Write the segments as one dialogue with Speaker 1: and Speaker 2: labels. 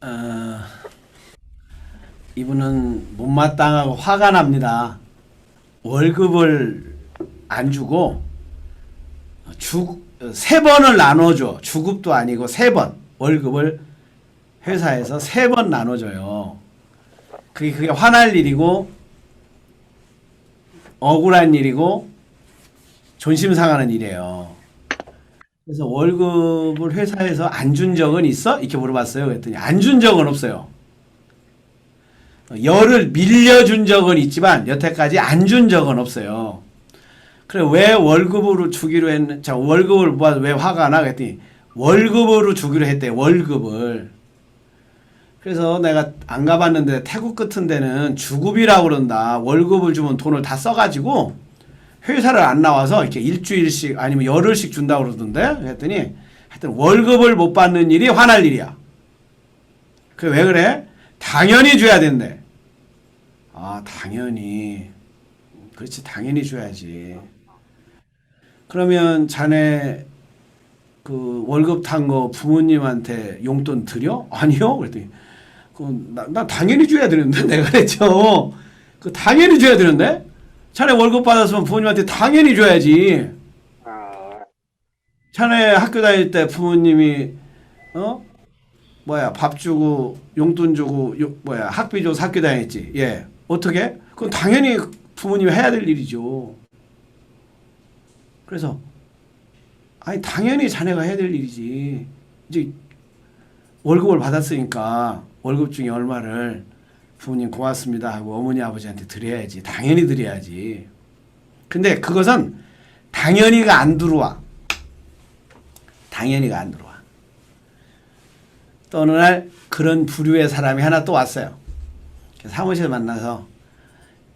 Speaker 1: 어, 이분은 못마땅하고 화가 납니다. 월급을 안 주고 세 번을 나눠줘. 주급도 아니고 세 번. 월급을 회사에서 세 번 나눠줘요. 그게 화날 일이고 억울한 일이고 존심 상하는 일이에요. 그래서 월급을 회사에서 안 준 적은 있어? 이렇게 물어봤어요. 그랬더니 안 준 적은 없어요. 열을 밀려준 적은 있지만 여태까지 안 준 적은 없어요. 그래 왜 월급으로 주기로 했는? 자 월급을 모아서 왜 화가 나? 그랬더니 월급으로 주기로 했대. 월급을. 그래서 내가 안 가봤는데 태국 같은 데는 주급이라고 그런다. 월급을 주면 돈을 다 써가지고 회사를 안 나와서 이렇게 일주일씩 아니면 열흘씩 준다고 그러던데. 그랬더니 하여튼 월급을 못 받는 일이 화날 일이야. 그 왜 그래? 당연히 줘야 된대. 아 당연히. 그렇지 당연히 줘야지. 그러면 자네 그 월급 탄 거 부모님한테 용돈 드려? 아니요. 그랬더니 나 당연히 줘야 되는데 내가 그랬죠. 그 당연히 줘야 되는데 자네 월급 받았으면 부모님한테 당연히 줘야지.
Speaker 2: 아,
Speaker 1: 자네 학교 다닐 때 부모님이 어 뭐야 밥 주고 용돈 주고 뭐야 학비 줘서 학교 다녔지. 예 어떻게? 그건 당연히 부모님이 해야 될 일이죠. 그래서 아니 당연히 자네가 해야 될 일이지. 이제 월급을 받았으니까 월급 중에 얼마를 부모님 고맙습니다 하고 어머니 아버지한테 드려야지. 당연히 드려야지. 근데 그것은 당연히가 안 들어와. 당연히가 안 들어와. 또 어느 날 그런 부류의 사람이 하나 또 왔어요. 사무실에 만나서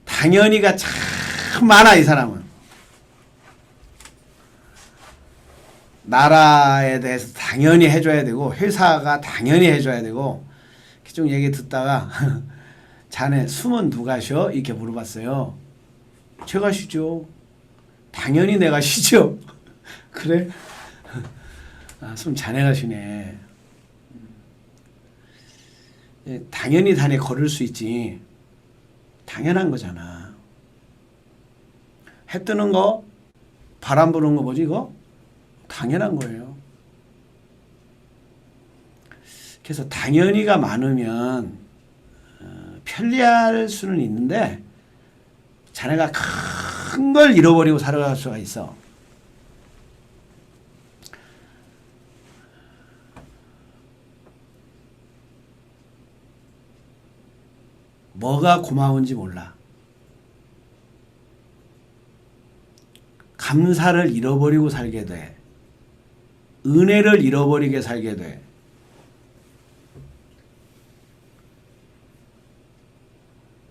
Speaker 1: 당연히가 참 많아 이 사람은. 나라에 대해서 당연히 해줘야 되고 회사가 당연히 해줘야 되고 좀 얘기 듣다가 자네 숨은 누가 쉬어? 이렇게 물어봤어요. 제가 쉬죠. 당연히 내가 쉬죠. 그래? 아, 숨 자네가 쉬네. 당연히 자네 걸을 수 있지. 당연한 거잖아. 해 뜨는 거 바람 부는 거 뭐지 이거? 당연한 거예요. 그래서 당연히가 많으면 편리할 수는 있는데 자네가 큰 걸 잃어버리고 살아갈 수가 있어. 뭐가 고마운지 몰라. 감사를 잃어버리고 살게 돼. 은혜를 잃어버리게 살게 돼.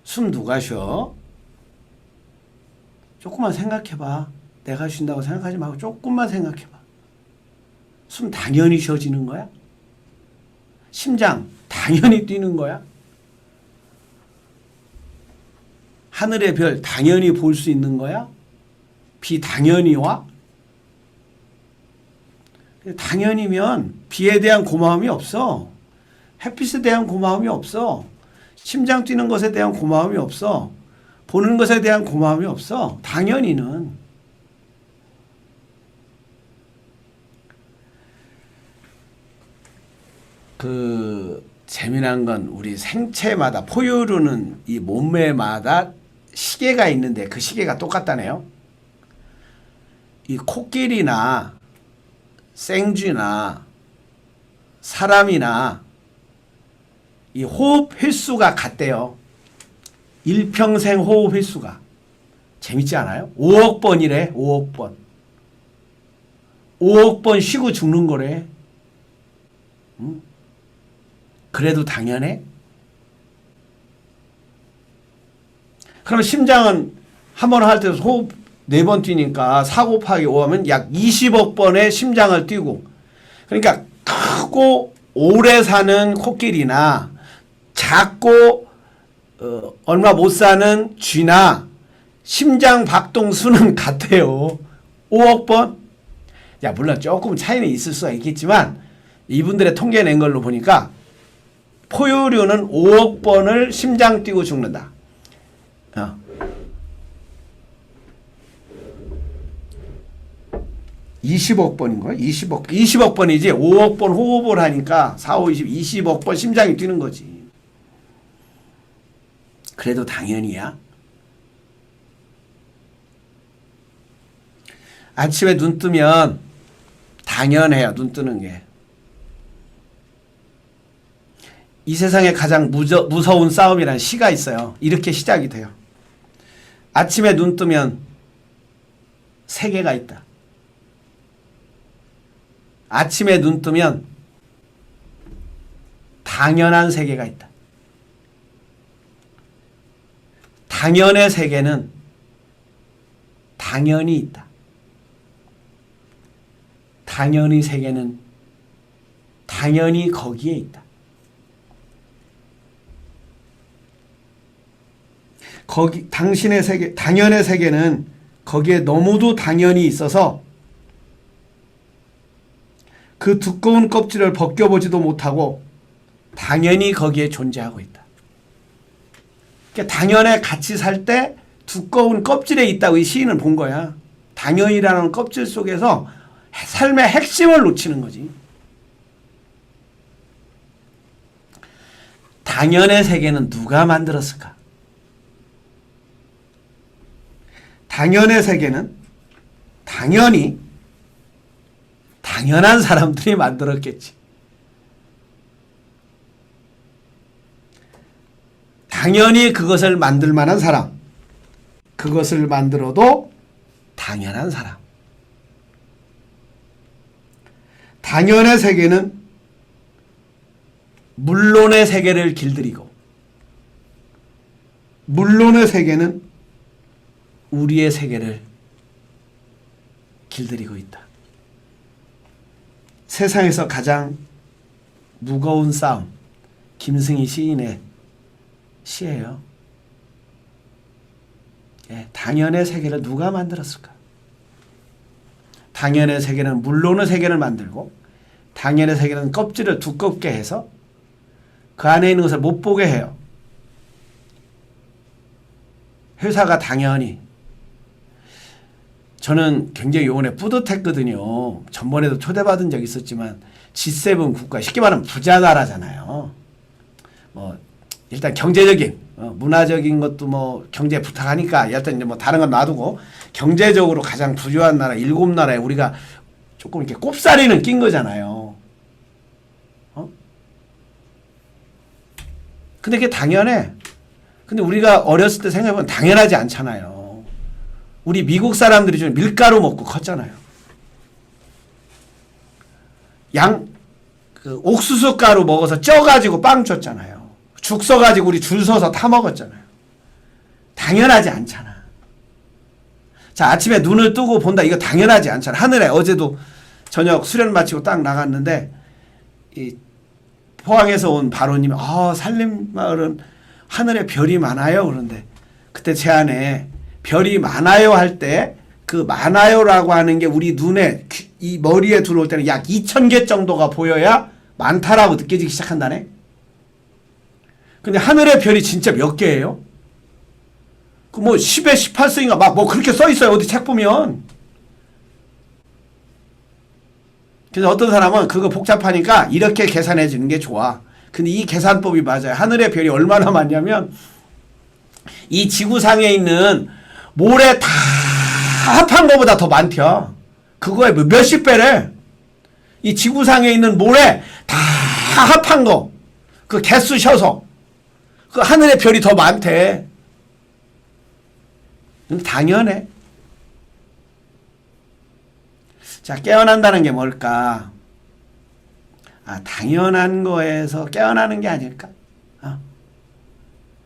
Speaker 1: 숨 누가 쉬어? 조금만 생각해봐. 내가 쉰다고 생각하지 말고 조금만 생각해봐. 숨 당연히 쉬어지는 거야? 심장 당연히 뛰는 거야? 하늘의 별 당연히 볼 수 있는 거야? 비 당연히 와? 당연히면 비에 대한 고마움이 없어. 햇빛에 대한 고마움이 없어. 심장 뛰는 것에 대한 고마움이 없어. 보는 것에 대한 고마움이 없어. 당연히는. 재미난 건 우리 생체마다 포유류는 이 몸매마다 시계가 있는데 그 시계가 똑같다네요. 이 코끼리나 생쥐나 사람이나 이 호흡 횟수가 같대요. 일평생 호흡 횟수가. 재밌지 않아요? 5억 번이래. 5억 번. 5억 번 쉬고 죽는 거래. 응? 그래도 당연해? 그럼 심장은 한 번 할 때 호흡 4번 뛰니까 4 곱하기 5 하면 약 20억 번의 심장을 뛰고, 그러니까 크고 오래 사는 코끼리나 작고 얼마 못 사는 쥐나 심장 박동 수는 같아요. 5억 번? 야, 물론 조금 차이는 있을 수가 있겠지만 이분들의 통계 낸 걸로 보니까 포유류는 5억 번을 심장 뛰고 죽는다. 20억 번인 거야? 20억 번이지. 5억 번 호흡을 하니까 4, 5, 20억 번 심장이 뛰는 거지. 그래도 당연히야. 아침에 눈 뜨면 당연해요. 눈 뜨는 게. 이 세상에 가장 무서운 싸움이라는 시가 있어요. 이렇게 시작이 돼요. 아침에 눈 뜨면 세계가 있다. 아침에 눈 뜨면 당연한 세계가 있다. 당연의 세계는 당연히 있다. 당연히 세계는 당연히 거기에 있다. 거기 당신의 세계, 당연의 세계는 거기에 너무도 당연히 있어서 그 두꺼운 껍질을 벗겨보지도 못하고 당연히 거기에 존재하고 있다. 그러니까 당연에 같이 살 때 두꺼운 껍질에 있다고 이 시인은 본 거야. 당연이라는 껍질 속에서 삶의 핵심을 놓치는 거지. 당연의 세계는 누가 만들었을까? 당연의 세계는 당연히 당연한 사람들이 만들었겠지. 당연히 그것을 만들 만한 사람, 그것을 만들어도 당연한 사람. 당연의 세계는 물론의 세계를 길들이고, 물론의 세계는 우리의 세계를 길들이고 있다. 세상에서 가장 무거운 싸움, 김승희 시인의 시예요. 당연의 세계를 누가 만들었을까? 당연의 세계는 물론의 세계를 만들고, 당연의 세계는 껍질을 두껍게 해서 그 안에 있는 것을 못 보게 해요. 회사가 당연히, 저는 굉장히 요번에 뿌듯했거든요. 전번에도 초대받은 적이 있었지만 G7 국가, 쉽게 말하면 부자 나라잖아요. 일단 경제적인, 문화적인 것도 경제 부탁하니까 일단 이제 다른 건 놔두고 경제적으로 가장 부유한 나라 7나라에 우리가 조금 이렇게 꼽사리는 낀 거잖아요. 근데 그게 당연해. 근데 우리가 어렸을 때 생각해보면 당연하지 않잖아요. 우리 미국 사람들이 좀 밀가루 먹고 컸잖아요. 옥수수 가루 먹어서 쪄가지고 빵 줬잖아요. 죽 써가지고 우리 줄 서서 타 먹었잖아요. 당연하지 않잖아. 자, 아침에 눈을 뜨고 본다. 이거 당연하지 않잖아. 하늘에 어제도 저녁 수련 마치고 딱 나갔는데 이 포항에서 온 바로님이 산림마을은 하늘에 별이 많아요. 그런데 그때 제 안에 별이 많아요 할 때 그 많아요라고 하는 게 우리 눈에 이 머리에 들어올 때는 약 2,000개 정도가 보여야 많다라고 느껴지기 시작한다네. 근데 하늘의 별이 진짜 몇 개예요? 그 10에 18승인가 막 그렇게 써 있어요. 어디 책 보면. 그래서 어떤 사람은 그거 복잡하니까 이렇게 계산해 주는 게 좋아. 근데 이 계산법이 맞아요. 하늘의 별이 얼마나 많냐면 이 지구상에 있는 모래 다 합한 거보다 더 많대요. 그거에 몇십 배래. 이 지구상에 있는 모래 다 합한 거. 그 개수 쉬어서. 그 하늘의 별이 더 많대. 당연해. 자, 깨어난다는 게 뭘까? 당연한 거에서 깨어나는 게 아닐까?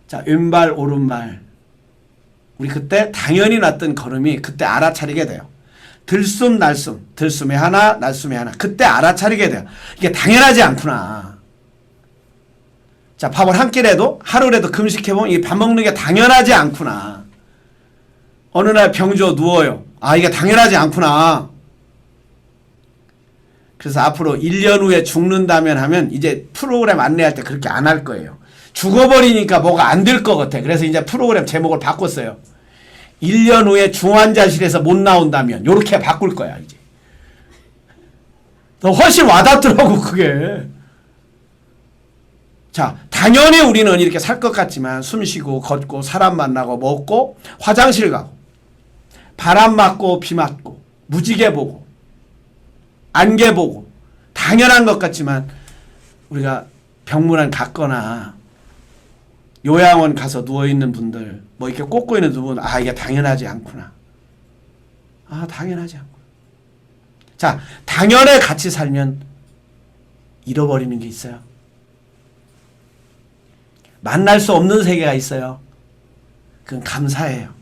Speaker 1: 자, 왼발, 오른발. 우리 그때 당연히 놨던 걸음이 그때 알아차리게 돼요. 들숨, 날숨. 들숨에 하나, 날숨에 하나. 그때 알아차리게 돼요. 이게 당연하지 않구나. 자, 밥을 한 끼라도 하루라도 금식해보면 이게 밥 먹는 게 당연하지 않구나. 어느 날 병주어 누워요. 이게 당연하지 않구나. 그래서 앞으로 1년 후에 죽는다면 하면 이제 프로그램 안내할 때 그렇게 안 할 거예요. 죽어버리니까 뭐가 안 될 것 같아. 그래서 이제 프로그램 제목을 바꿨어요. 1년 후에 중환자실에서 못 나온다면 요렇게 바꿀 거야 이제. 훨씬 와닿더라고 그게. 자, 당연히 우리는 이렇게 살 것 같지만 숨 쉬고 걷고 사람 만나고 먹고 화장실 가고 바람 맞고 비 맞고 무지개 보고 안개 보고 당연한 것 같지만 우리가 병문안 갔거나 요양원 가서 누워있는 분들 뭐 이렇게 꽂고 있는 분 아 이게 당연하지 않구나. 아 당연하지 않구나. 자, 당연에 같이 살면 잃어버리는 게 있어요. 만날 수 없는 세계가 있어요. 그건 감사예요.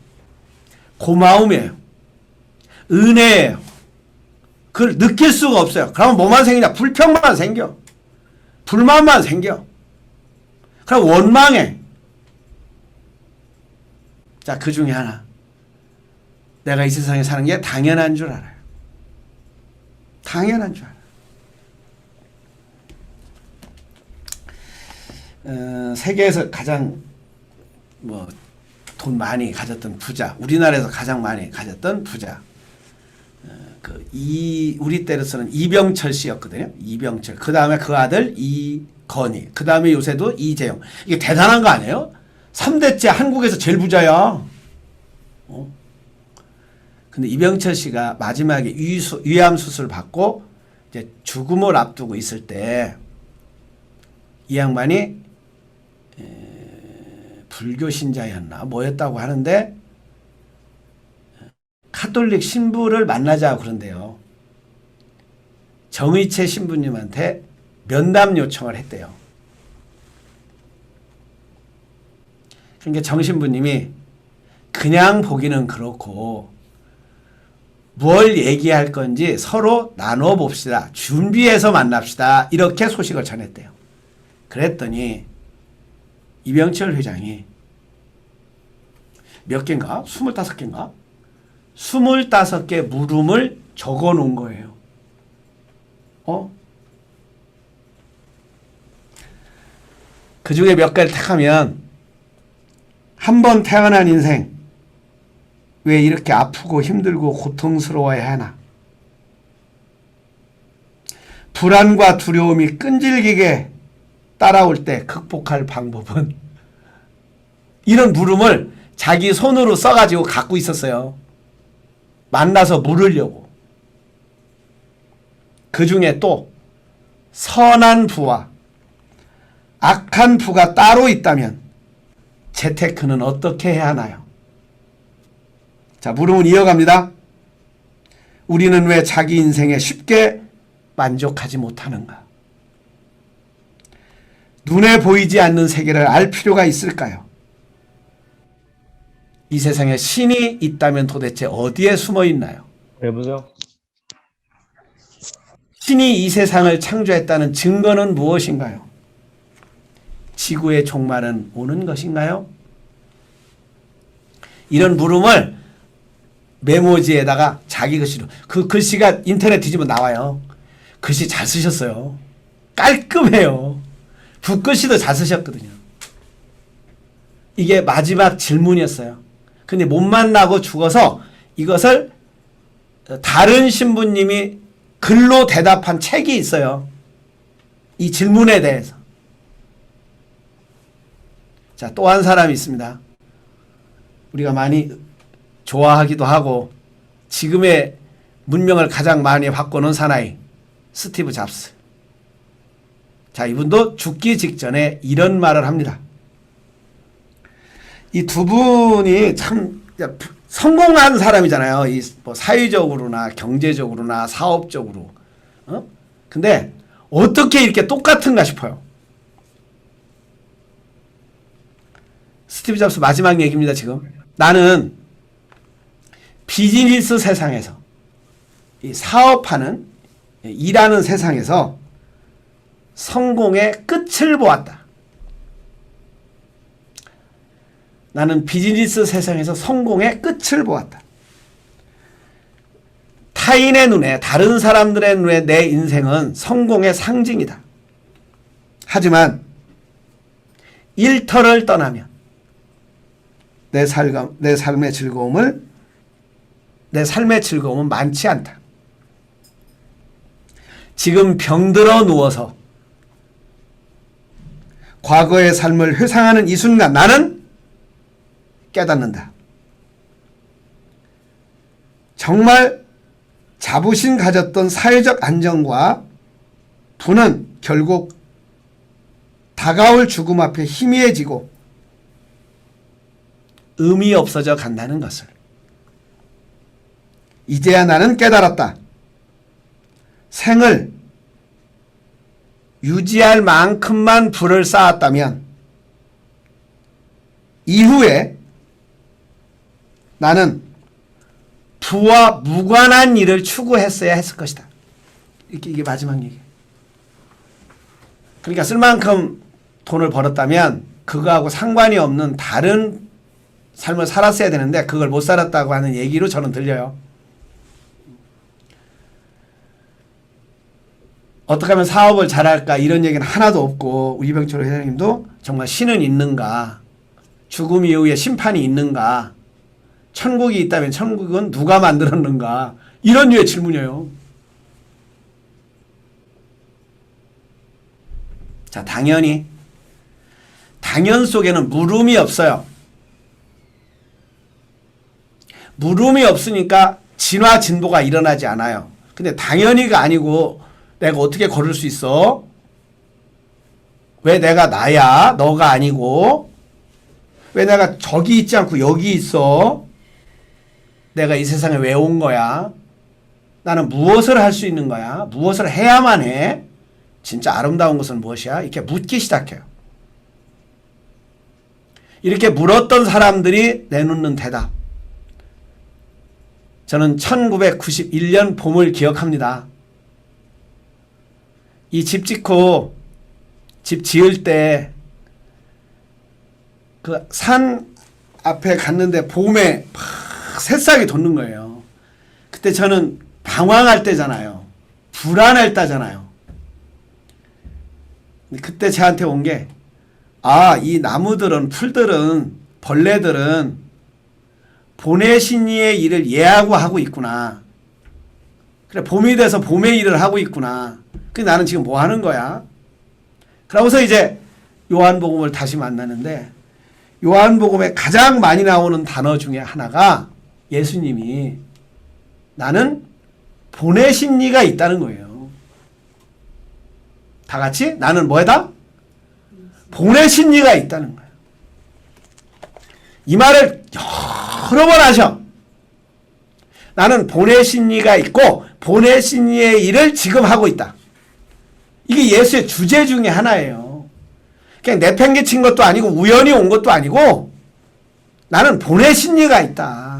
Speaker 1: 고마움이에요. 은혜예요. 그걸 느낄 수가 없어요. 그러면 뭐만 생기냐? 불평만 생겨. 불만만 생겨. 그럼 원망해. 자, 그 중에 하나. 내가 이 세상에 사는 게 당연한 줄 알아요. 당연한 줄 알아요. 세계에서 가장 돈 많이 가졌던 부자, 우리나라에서 가장 많이 가졌던 부자, 우리 때로서는 이병철 씨였거든요. 이병철. 그 다음에 그 아들 이건희. 그 다음에 요새도 이재용. 이게 대단한 거 아니에요? 3대째 한국에서 제일 부자야. 근데 이병철 씨가 마지막에 위암 수술 받고 이제 죽음을 앞두고 있을 때 이 양반이 불교 신자였나 뭐였다고 하는데 카톨릭 신부를 만나자고 그런데요. 정의채 신부님한테 면담 요청을 했대요. 그러니까 정 신부님이 그냥 보기는 그렇고 뭘 얘기할 건지 서로 나눠봅시다. 준비해서 만납시다. 이렇게 소식을 전했대요. 그랬더니 이병철 회장이 몇 개인가? 25개인가? 25개 물음을 적어 놓은 거예요. 그 중에 몇 가지를 탁 하면 한 번 태어난 인생 왜 이렇게 아프고 힘들고 고통스러워야 하나? 불안과 두려움이 끈질기게 따라올 때 극복할 방법은? 이런 물음을 자기 손으로 써가지고 갖고 있었어요. 만나서 물으려고. 그 중에 또 선한 부와 악한 부가 따로 있다면 재테크는 어떻게 해야 하나요? 자, 물음은 이어갑니다. 우리는 왜 자기 인생에 쉽게 만족하지 못하는가? 눈에 보이지 않는 세계를 알 필요가 있을까요? 이 세상에 신이 있다면 도대체 어디에 숨어 있나요?
Speaker 2: 여보세요?
Speaker 1: 신이 이 세상을 창조했다는 증거는 무엇인가요? 지구의 종말은 오는 것인가요? 이런 물음을 메모지에다가 자기 글씨로, 그 글씨가 인터넷 뒤지면 나와요. 글씨 잘 쓰셨어요. 깔끔해요. 붓글씨도 잘 쓰셨거든요. 이게 마지막 질문이었어요. 근데 못 만나고 죽어서 이것을 다른 신부님이 글로 대답한 책이 있어요. 이 질문에 대해서. 자, 또 한 사람이 있습니다. 우리가 많이 좋아하기도 하고 지금의 문명을 가장 많이 바꿔놓은 사나이 스티브 잡스. 자, 이분도 죽기 직전에 이런 말을 합니다. 이 두 분이 참 성공한 사람이잖아요. 이 뭐 사회적으로나 경제적으로나 사업적으로. 근데 어떻게 이렇게 똑같은가 싶어요. 스티브 잡스 마지막 얘기입니다. 지금 나는 비즈니스 세상에서, 이 사업하는, 일하는 세상에서 성공의 끝을 보았다. 나는 비즈니스 세상에서 성공의 끝을 보았다. 타인의 눈에, 다른 사람들의 눈에 내 인생은 성공의 상징이다. 하지만 일터를 떠나면 내 삶의 즐거움은 많지 않다. 지금 병들어 누워서 과거의 삶을 회상하는 이 순간 나는 깨닫는다. 정말 자부심 가졌던 사회적 안정과 부는 결국 다가올 죽음 앞에 희미해지고 의미 없어져 간다는 것을 이제야 나는 깨달았다. 생을 유지할 만큼만 부를 쌓았다면 이후에 나는 부와 무관한 일을 추구했어야 했을 것이다. 이게 마지막 얘기예요. 그러니까 쓸 만큼 돈을 벌었다면 그거하고 상관이 없는 다른 삶을 살았어야 되는데 그걸 못 살았다고 하는 얘기로 저는 들려요. 어떻게 하면 사업을 잘할까 이런 얘기는 하나도 없고 이병철 회장님도 정말 신은 있는가, 죽음 이후에 심판이 있는가, 천국이 있다면 천국은 누가 만들었는가, 이런 류의 질문이에요. 자, 당연 속에는 물음이 없어요. 물음이 없으니까 진화 진보가 일어나지 않아요. 근데 당연히가 아니고 내가 어떻게 걸을 수 있어? 왜 내가 나야? 너가 아니고. 왜 내가 저기 있지 않고 여기 있어? 내가 이 세상에 왜 온 거야? 나는 무엇을 할 수 있는 거야? 무엇을 해야만 해? 진짜 아름다운 것은 무엇이야? 이렇게 묻기 시작해요. 이렇게 물었던 사람들이 내놓는 대답. 저는 1991년 봄을 기억합니다. 이 집 짓고 집 지을 때 그 산 앞에 갔는데 봄에 막 새싹이 돋는 거예요. 그때 저는 방황할 때잖아요. 불안할 때잖아요. 그때 저한테 온 게, 아, 이 나무들은, 풀들은, 벌레들은 보내신이의 일을 예하고 있구나. 그래, 봄이 돼서 봄의 일을 하고 있구나. 그 나는 지금 뭐 하는 거야? 그러고서 이제 요한복음을 다시 만나는데, 요한복음에 가장 많이 나오는 단어 중에 하나가 예수님이 나는 보내신 이가 있다는 거예요. 다 같이 나는 뭐다? 보내신 이가 있다는 거예요. 이 말을 여러 번 하셔. 나는 보내신 이가 있고 보내신 이의 일을 지금 하고 있다. 이게 예수의 주제 중에 하나예요. 그냥 내팽개친 것도 아니고 우연히 온 것도 아니고 나는 보내신 이가 있다.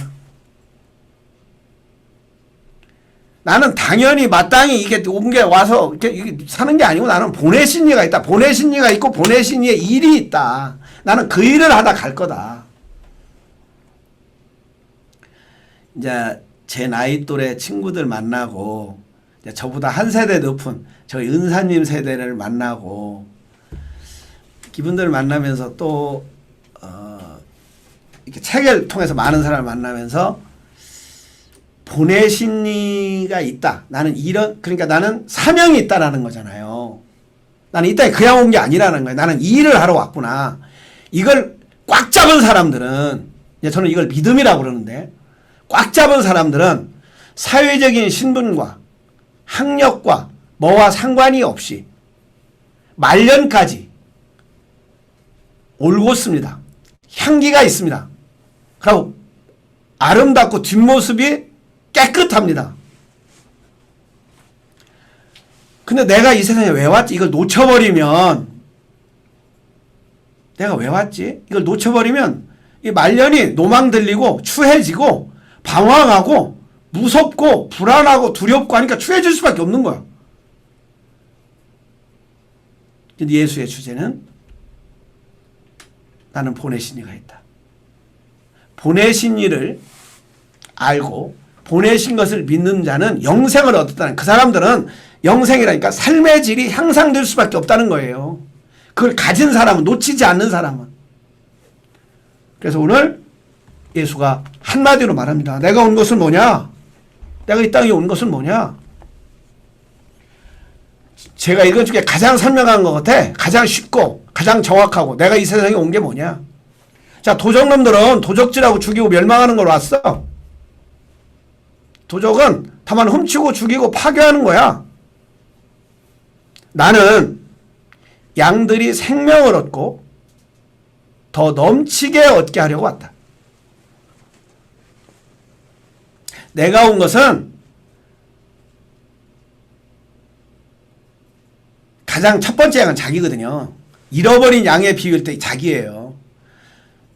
Speaker 1: 나는 당연히 마땅히 이게 온 게 와서 이게 사는 게 아니고 나는 보내신 이가 있다. 보내신 이가 있고 보내신 이의 일이 있다. 나는 그 일을 하다 갈 거다. 이제 제 나이 또래 친구들 만나고 이제 저보다 한 세대 높은 저희 은사님 세대를 만나고 이분들을 만나면서 또 이렇게 책을 통해서 많은 사람을 만나면서 보내신 이가 있다. 나는 그러니까 나는 사명이 있다라는 거잖아요. 나는 이 땅에 그냥 온 게 아니라는 거예요. 나는 이 일을 하러 왔구나. 이걸 꽉 잡은 사람들은, 저는 이걸 믿음이라고 그러는데, 꽉 잡은 사람들은 사회적인 신분과 학력과 뭐와 상관이 없이 말년까지 올곧습니다. 향기가 있습니다. 그리고 아름답고 뒷모습이 깨끗합니다. 근데 내가 이 세상에 왜 왔지? 이걸 놓쳐버리면 내가 왜 왔지? 이걸 놓쳐버리면 이 말년이 노망 들리고 추해지고 방황하고 무섭고 불안하고 두렵고 하니까 추해질 수밖에 없는 거야. 근데 예수의 주제는 나는 보내신 이가 있다. 보내신 이를 알고 보내신 것을 믿는 자는 영생을 얻었다는, 그 사람들은 영생이라니까 삶의 질이 향상될 수밖에 없다는 거예요. 그걸 가진 사람은, 놓치지 않는 사람은. 그래서 오늘 예수가 한마디로 말합니다. 내가 온 것은 뭐냐? 내가 이 땅에 온 것은 뭐냐? 제가 읽은 중에 가장 선명한 것 같아. 가장 쉽고 가장 정확하고 내가 이 세상에 온 게 뭐냐? 자, 도적놈들은 도적질하고 죽이고 멸망하는 걸 왔어. 도적은 다만 훔치고 죽이고 파괴하는 거야. 나는 양들이 생명을 얻고 더 넘치게 얻게 하려고 왔다. 내가 온 것은 가장 첫 번째 양은 자기거든요. 잃어버린 양에 비유할 때 자기예요.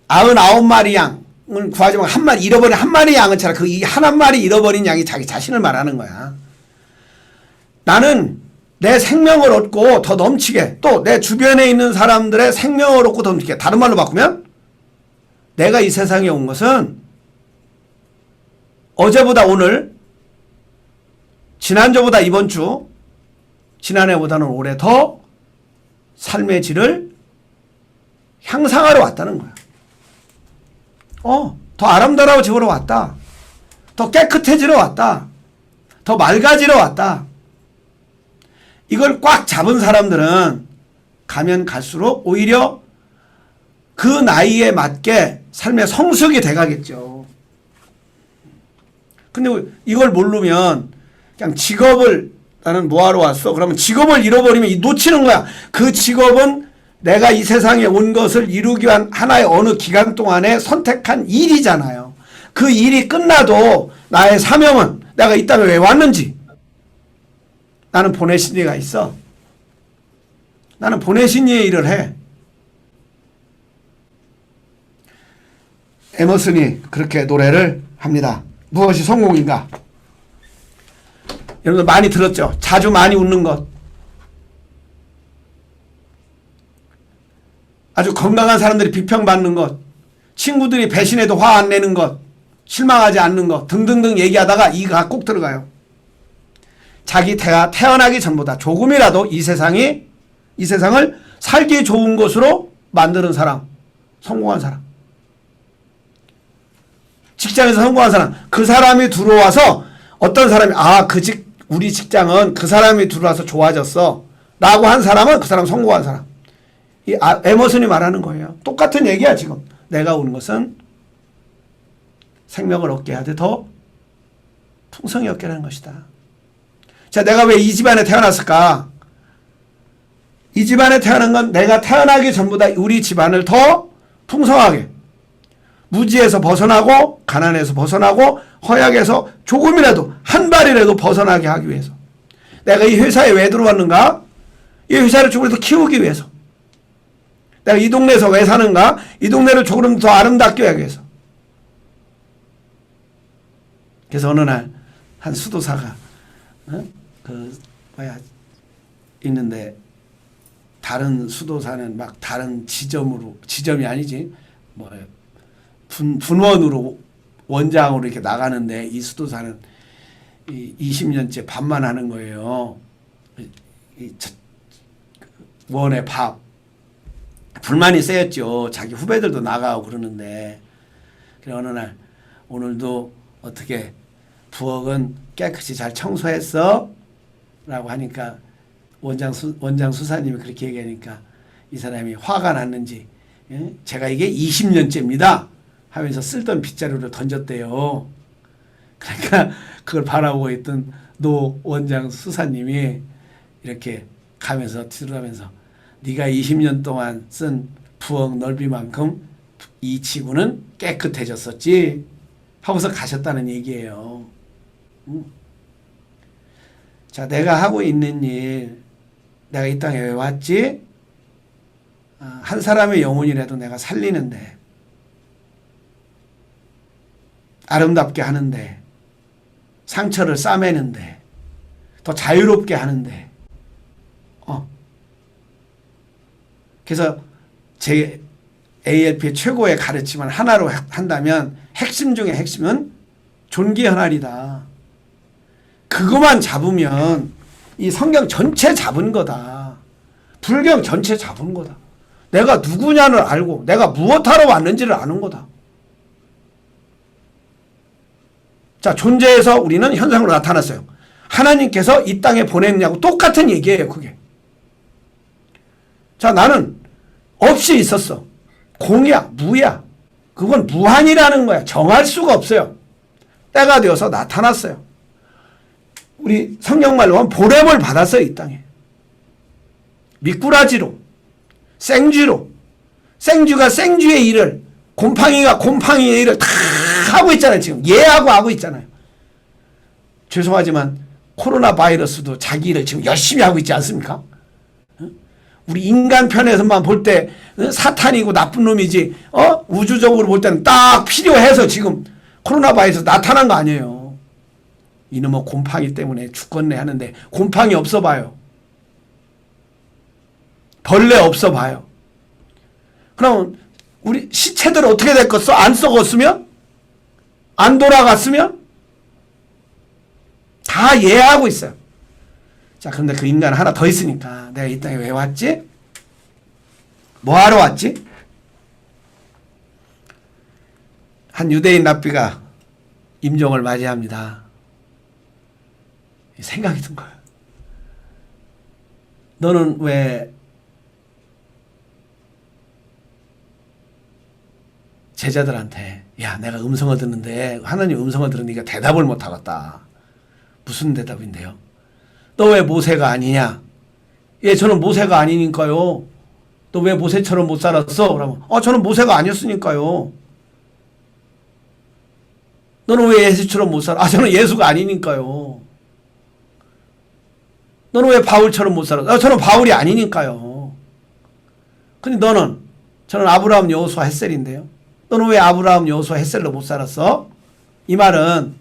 Speaker 1: 99마리 양을 구하지만 한 마리 잃어버린 한 마리 양은 차라 그 한 마리 잃어버린 양이 자기 자신을 말하는 거야. 나는 내 생명을 얻고 더 넘치게, 또 내 주변에 있는 사람들의 생명을 얻고 더 넘치게. 다른 말로 바꾸면 내가 이 세상에 온 것은 어제보다 오늘, 지난주보다 이번 주, 지난해보다는 올해 더 삶의 질을 향상하러 왔다는 거야. 더 아름다워지러 왔다. 더 깨끗해지러 왔다. 더 맑아지러 왔다. 이걸 꽉 잡은 사람들은 가면 갈수록 오히려 그 나이에 맞게 삶의 성숙이 돼가겠죠. 근데 이걸 모르면 그냥 직업을 나는 뭐하러 왔어? 그러면 직업을 잃어버리면 놓치는 거야. 그 직업은 내가 이 세상에 온 것을 이루기 위한 하나의 어느 기간 동안에 선택한 일이잖아요. 그 일이 끝나도 나의 사명은 내가 이 땅에 왜 왔는지, 나는 보내신 이가 있어. 나는 보내신 이의 일을 해. 에머슨이 그렇게 노래를 합니다. 무엇이 성공인가? 여러분들 많이 들었죠? 자주 많이 웃는 것. 아주 건강한 사람들이 비평받는 것. 친구들이 배신해도 화 안 내는 것. 실망하지 않는 것. 등등등 얘기하다가 이가 꼭 들어가요. 자기 태어나기 전보다 조금이라도 이 세상을 살기 좋은 곳으로 만드는 사람. 성공한 사람. 직장에서 성공한 사람. 그 사람이 들어와서 어떤 사람이 우리 직장은 그 사람이 들어와서 좋아졌어 라고 한 사람은 그 사람 성공한 사람. 에머슨이 말하는 거예요. 똑같은 얘기야 지금. 내가 온 것은 생명을 얻게 하되 더 풍성히 얻게 하는 것이다. 자, 내가 왜 이 집안에 태어났을까? 이 집안에 태어난 건 내가 태어나기 전보다 우리 집안을 더 풍성하게, 무지에서 벗어나고 가난에서 벗어나고 허약에서 조금이라도 한 발이라도 벗어나게 하기 위해서. 내가 이 회사에 왜 들어왔는가? 이 회사를 조금 더 키우기 위해서. 내가 이 동네에서 왜 사는가? 이 동네를 조금 더 아름답게 하기 위해서. 그래서 어느 날 한 수도사가 있는데, 다른 수도사는 막 다른 지점이 아니지, 분원으로 원장으로 이렇게 나가는데, 이 수도사는 20년째 밥만 하는 거예요. 원에 밥. 불만이 세였죠. 자기 후배들도 나가고 그러는데. 그래 어느 날, 오늘도 어떻게 부엌은 깨끗이 잘 청소했어? 라고 하니까 원장 수사님이 그렇게 얘기하니까 이 사람이 화가 났는지, 제가 이게 20년째입니다 하면서 쓸던 빗자루를 던졌대요. 그러니까 그걸 바라보고 있던 노 원장 수사님이 이렇게 들어가면서 네가 20년 동안 쓴 부엌 넓이만큼 이 지구는 깨끗해졌었지 하고서 가셨다는 얘기예요. 자, 내가 하고 있는 일, 내가 이 땅에 왜 왔지? 한 사람의 영혼이라도 내가 살리는데, 아름답게 하는데, 상처를 싸매는데, 더 자유롭게 하는데, 그래서 제 ALP의 최고의 가르침을 하나로 한다면 핵심 중에 핵심은 존귀현알이다. 그것만 잡으면 이 성경 전체 잡은 거다. 불경 전체 잡은 거다. 내가 누구냐를 알고 내가 무엇하러 왔는지를 아는 거다. 자, 존재에서 우리는 현상으로 나타났어요. 하나님께서 이 땅에 보냈냐고 똑같은 얘기예요. 그게. 자, 나는 없이 있었어. 공이야, 무야. 그건 무한이라는 거야. 정할 수가 없어요. 때가 되어서 나타났어요. 우리 성경말로 하면 보냄을 받았어요. 이 땅에. 미꾸라지로, 생쥐로, 생쥐가 생쥐의 일을, 곰팡이가 곰팡이의 일을 다 하고 있잖아요. 지금 예하고 하고 있잖아요. 죄송하지만 코로나 바이러스도 자기 일을 지금 열심히 하고 있지 않습니까? 우리 인간 편에서만 볼 때 사탄이고 나쁜 놈이지, 우주적으로 볼 때는 딱 필요해서 지금 코로나 바이러스 나타난 거 아니에요. 이놈의 곰팡이 때문에 죽겠네 하는데 곰팡이 없어 봐요. 벌레 없어 봐요. 그럼 우리 시체들 어떻게 됐겠어? 안 썩었으면? 안 돌아갔으면? 다 이해하고 있어요. 자, 그런데 그 인간 하나 더 있으니까 내가 이 땅에 왜 왔지? 뭐 하러 왔지? 한 유대인 랍비가 임종을 맞이합니다. 생각이 든 거예요. 너는 왜 제자들한테 야, 내가 음성을 듣는데 하나님 음성을 들으니까 대답을 못 하겠다. 무슨 대답인데요? 너 왜 모세가 아니냐? 예, 저는 모세가 아니니까요. 너 왜 모세처럼 못 살았어? 그러면 저는 모세가 아니었으니까요. 너는 왜 예수처럼 못 살아? 저는 예수가 아니니까요. 너는 왜 바울처럼 못 살아? 저는 바울이 아니니까요. 근데 너는 저는 아브라함, 여호수아, 헷셀인데요. 너는 왜 아브라함, 여호수아, 헷셀로 못 살았어? 이 말은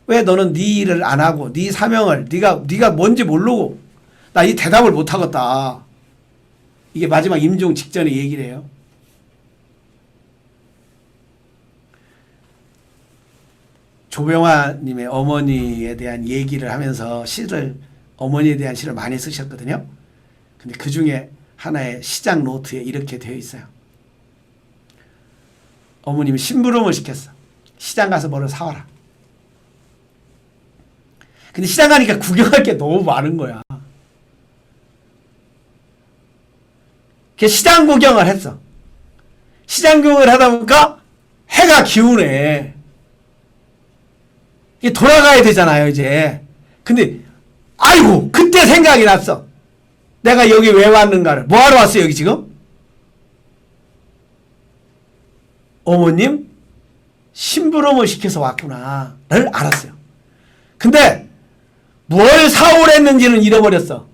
Speaker 1: 왜 너는 네 일을 안 하고 네 사명을 네가 뭔지 모르고 나 이 대답을 못 하겠다. 이게 마지막 임종 직전에 얘기를 해요. 조병화님의 어머니에 대한 얘기를 하면서 어머니에 대한 시를 많이 쓰셨거든요. 근데 그 중에 하나의 시작 노트에 이렇게 되어 있어요. 어머님이 심부름을 시켰어. 시장 가서 뭐를 사와라. 근데 시장 가니까 구경할 게 너무 많은 거야. 시장 구경을 했어. 시장 구경을 하다 보니까 해가 기우네. 이게 돌아가야 되잖아요, 이제. 근데 아이고, 그때 생각이 났어. 내가 여기 왜 왔는가를. 뭐 하러 왔어요, 여기 지금? 어머님 심부름을 시켜서 왔구나를 알았어요. 근데 뭘 사오랬는지는 잃어버렸어.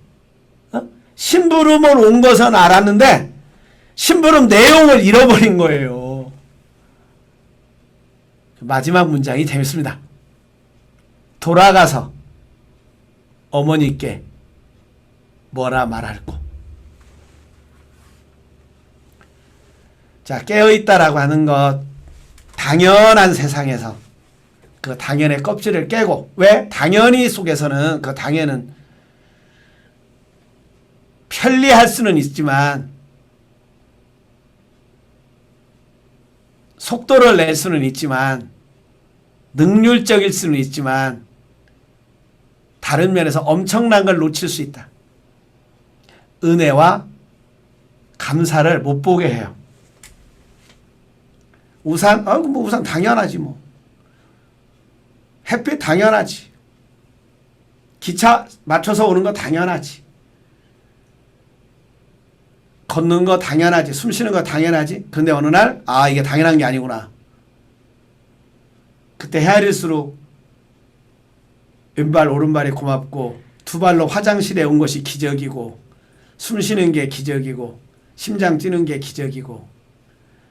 Speaker 1: 심부름을 온 것은 알았는데 심부름 내용을 잃어버린 거예요. 마지막 문장이 재밌습니다. 돌아가서 어머니께 뭐라 말할꼬. 자, 깨어있다라고 하는 것, 당연한 세상에서 그 당연의 껍질을 깨고, 왜? 당연히 속에서는 그 당연은 편리할 수는 있지만 속도를 낼 수는 있지만 능률적일 수는 있지만 다른 면에서 엄청난 걸 놓칠 수 있다. 은혜와 감사를 못 보게 해요. 우산? 뭐 우산 당연하지 뭐. 햇빛 당연하지. 기차 맞춰서 오는 거 당연하지. 걷는 거 당연하지. 숨 쉬는 거 당연하지. 근데 어느 날 이게 당연한 게 아니구나. 그때 헤아릴수록 왼발 오른발이 고맙고 두 발로 화장실에 온 것이 기적이고 숨 쉬는 게 기적이고 심장 뛰는 게 기적이고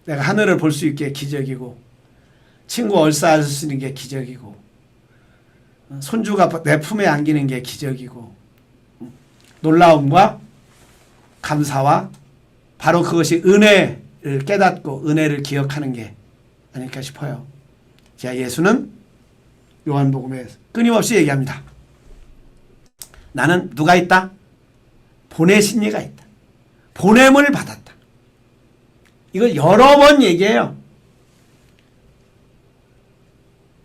Speaker 1: 내가 하늘을 볼 수 있게 기적이고 친구 얼싸할 수 있는 게 기적이고 손주가 내 품에 안기는 게 기적이고 놀라움과 감사와 바로 그것이 은혜를 깨닫고 은혜를 기억하는 게 아닐까 싶어요. 자, 예수는 요한복음에 끊임없이 얘기합니다. 나는 누가 있다? 보내신 이가 있다. 보냄을 받았다. 이걸 여러 번 얘기해요.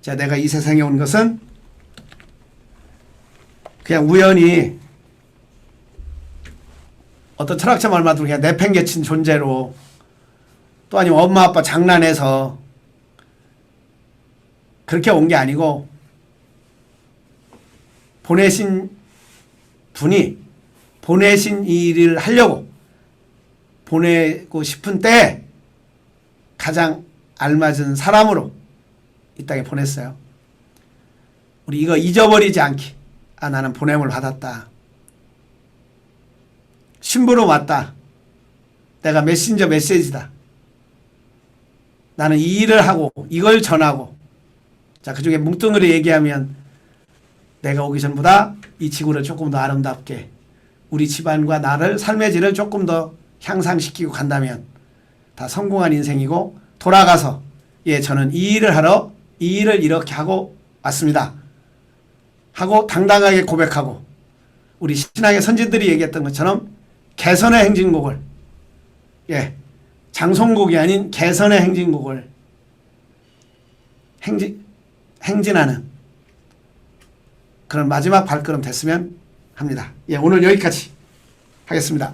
Speaker 1: 자, 내가 이 세상에 온 것은 그냥 우연히 어떤 철학자 말 맞으면 그냥 내팽개친 존재로, 또 아니면 엄마 아빠 장난해서 그렇게 온 게 아니고, 보내신 분이 보내신 일을 하려고 보내고 싶은 때에 가장 알맞은 사람으로 이 땅에 보냈어요. 우리 이거 잊어버리지 않기. 아, 나는 보냄을 받았다. 신부로 왔다. 내가 메신저 메시지다. 나는 이 일을 하고 이걸 전하고, 자, 그중에 뭉뚱그려 얘기하면 내가 오기 전보다 이 지구를 조금 더 아름답게, 우리 집안과 나를 삶의 질을 조금 더 향상시키고 간다면 다 성공한 인생이고, 돌아가서 예, 저는 이 일을 하러 이 일을 이렇게 하고 왔습니다 하고 당당하게 고백하고, 우리 신앙의 선진들이 얘기했던 것처럼 개선의 행진곡을, 예, 장송곡이 아닌 개선의 행진곡을 행진하는 그런 마지막 발걸음 됐으면 합니다. 예, 오늘 여기까지 하겠습니다.